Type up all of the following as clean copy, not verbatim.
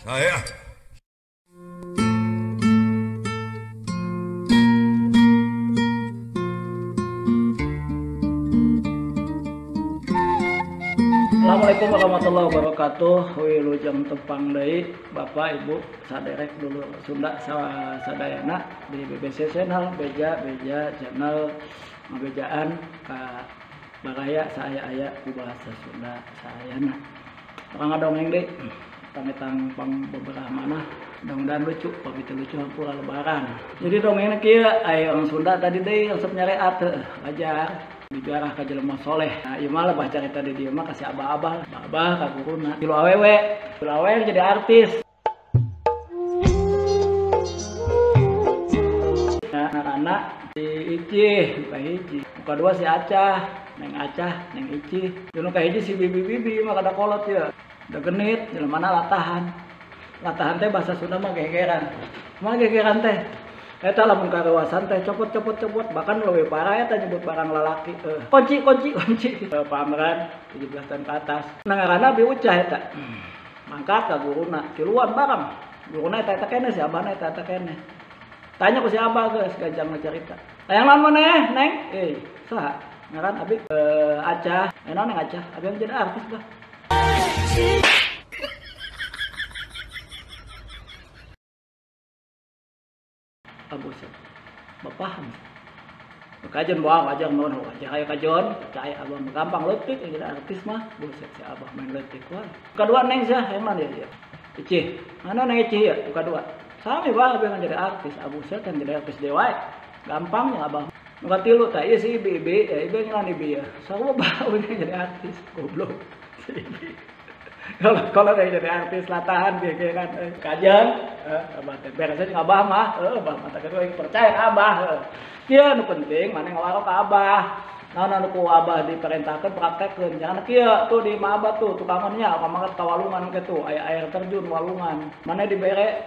Saya. Assalamualaikum warahmatullahi wabarakatuh. Wilujeng tepang deui Bapak Ibu saderek dulu Sunda sadayana di BBC channel beja channel ngabejaan ka baraya saya aya ku bahasa Sunda sayana. Orang ngadongeng deui tang pang beberapa mana mudah-mudahan lucu pamit lucu hampura lebaran. Jadi dongengna kieu aya orang Sunda tadi deui resep nyareat ajar dijarah ka jelema soleh. Nah, ieu mah baca cerita di dieu mah kasih abah-abah, abah ka guruna. Tilu awewe jadi artis. Nah, anak-anak si Ici, Pak Hiji. Muka dua si Acah, Neng Ici. Dulu ka hiji si bibi mah kada kolot ya. Da genit, jelemana latahan. Latahan teh bahasa Sunda mah gegeran. Mah gegeran teh eta lamun karewasan teh copot bahkan leuwih parah eta nyebut barang lalaki kunci pameran 17 tahun ke atas nangarana bi ucah eta mangkat ka guruna tiluan barang guruna eta kene si abahna eta kene tanya ku si abah geus gajang ngacarita hayang naon maneh neng saha ngaran abi Acah naon neng Acah abi yang jadi artis bah buset bapaham kajian bawa aja mohon aja kayak kajian percaya abang gampang letik jadi artis mah buset si abah main letik wah kedua neng sih yang mana dia Ici mana neng Ici ya kedua sami bah abang jadi artis buset kan jadi artis dewa gampangnya abang nuka tilu tak iya si ibu ya ibu ngelan ibu ya sama bau ini jadi artis goblok si ibu kalau kayak jadi artis latahan kayak kan kajian abah teh beresnya jeung abah mah abah mah teh percaya ka abah kieu nu penting maneh ngawarok ka abah naon anu ku abah diperintahkeun praktekkeun jangan kieu tuh di imah abah tuh tukangannya pamanget ka walungan kitu aya air terjun walungan maneh dibere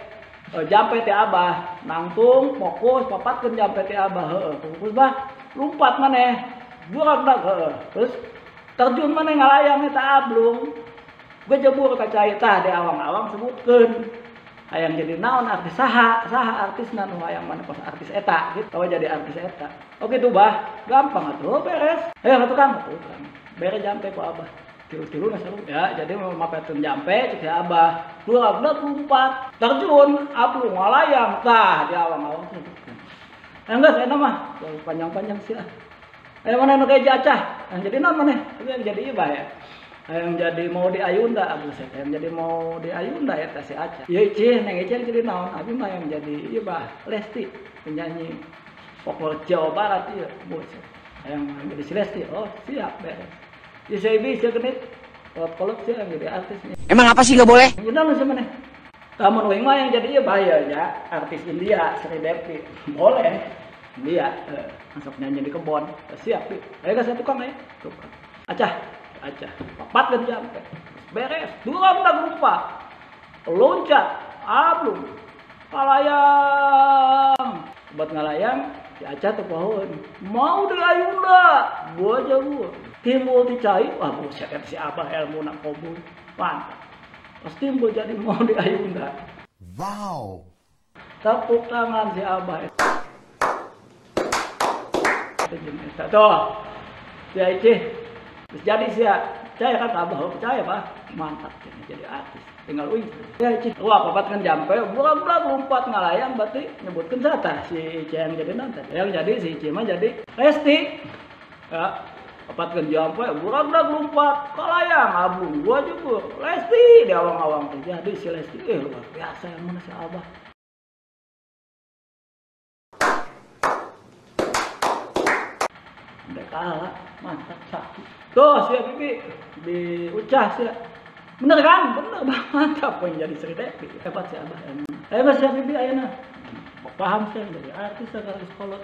jampe ti abah nangtung fokus papatkeun jampe ti abah fokus bah lumpat maneh burak terus terjun maneh ngalayang eta ablung gue jebur ka cai tah di awang-awang sebutkeun hayang jadi naon artis saha artisna nu hayang mana pas artis eta gitu tawa jadi artis eta oke tuh bah gampang atuh beres atuh tukang beres jampe ku abah tilu na saru ya jadi mapetkeun jampe cek abah dua lompat terjun ablung ngalayang tah di awang-awang sebutkeun geus eta mah panjang-panjang sih aya mana nu kayak Acah jadi naon maneh yang jadi ibah ya yang jadi mau di Ayunda buset yang jadi mau di Ayunda ya si Acah ya Ici neng Ici jadi naon abi mah yang jadi ieu bah Lesti penyanyi folklore Jawa Barat ieu buset yang jadi si Lesti oh siap beres ya si Ibi si genit kolot sih yang jadi artisnya emang apa sih nggak boleh bener lu sebenarnya tamun wing mah yang jadi ieu bahaya artis India Sri Devi boleh India masuk nyanyi di kebon siap ayo ka tukang tukang Acah papat kan jampe beres dua menang lupa loncat ablung ngalayang buat ngalayang si Acah tuh pohon mau di Ayunda gua aja gua timbul dicai wah buset si abah ilmu nak kobul mantap pas timbul jadi mau di Ayunda Wow. tepuk tangan si abah tuh si Ici jadi sih percaya kan abah percaya pak mantap jadi artis tinggal uing ya Ici wah papat kan jampe burak lompat ngalayang berarti nyebutkan sata si Ici yang jadi nanti yang jadi si Ici mah jadi Lesti ya papat kan jampe burak lompat ngalayang ablung gua jebur Lesti di awang-awang jadi si Lesti luar biasa yang mana si abah udah kalah mantap sakit tuh si Bibi di Ucah sih bener kan bener banget mantap yang jadi Sri Devi hebat si abah hebat si Bibi ayeuna paham sih jadi artis artis kolot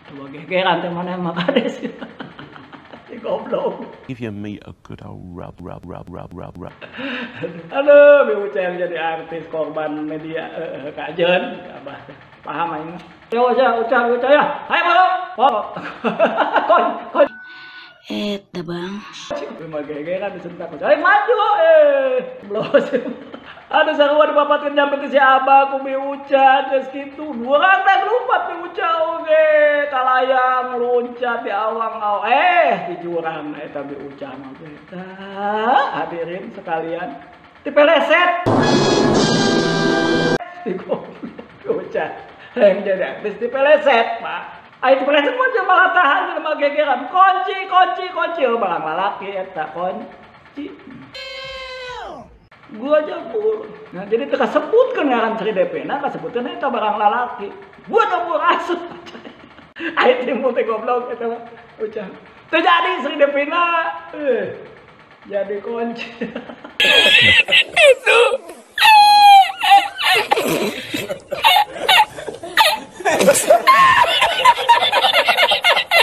coba gegeran teh mana emang kades si goblok Give your meat a good old rub. aduh Bibi Ucah yang jadi artis korban media kajen abah paham aing ya Ucah ya ayo pokok kon Eta bang. Memang gegeran disentak. Maju Blos. Ada sarua dipapatkeun nyampe teh si Abah ku miuca geus kitu. Urang teh lupa miuca oge kalayang loncat di awang di jurang eta miuca mah eta. Hadirin sekalian, dipeleset. Di goblok miuca. Yang jadi artis dipeleset, Pak. Ayo dipeleset mah jeung malah tahan mah gegeran. Kunci barang lalaki eta kunci. Gua jabur. Nah, jadi teu kasebutkeun ngaran Sri Depena, kasebutkeun eta barang lalaki. Gua jabur asup. Aya timbul teh goblok eta mah ucap. Teu jadi Sri Depena. Jadi kunci. Itu.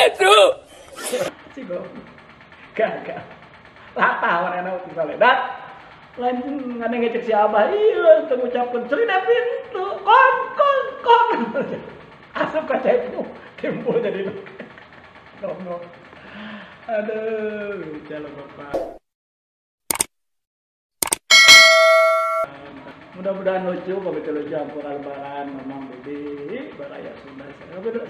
Aduh. Si goblok. Gagah. Latah warna tinggal dat. Lain ngane ngecek si Abah, iya teu ngucapkeun Sri Devin tuh kon. Asup ka cekmu, timbul jadi goblok. Aduh, jalan Bapak. Mudah-mudahan lucu begitu lucu ampura lebaran Mamang Bibi baraya Sunda.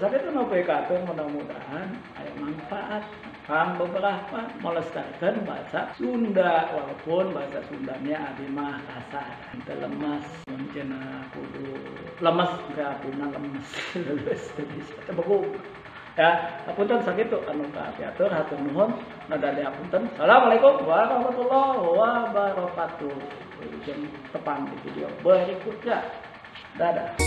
Sakit itu nopo katur mudah-mudahan aya manfaat. Kang beberapa melestarikan bahasa Sunda walaupun bahasa Sundanya abi mah kasar. Teu lemes mun cenah kudu lemes berartina lemes. Teu beku. Ya, apunten sakitu anu kapiatur hatur nuhun nadade apunten. Assalamualaikum warahmatullahi wabarakatuh. Jeung tepan di video berikutnya. Dadah.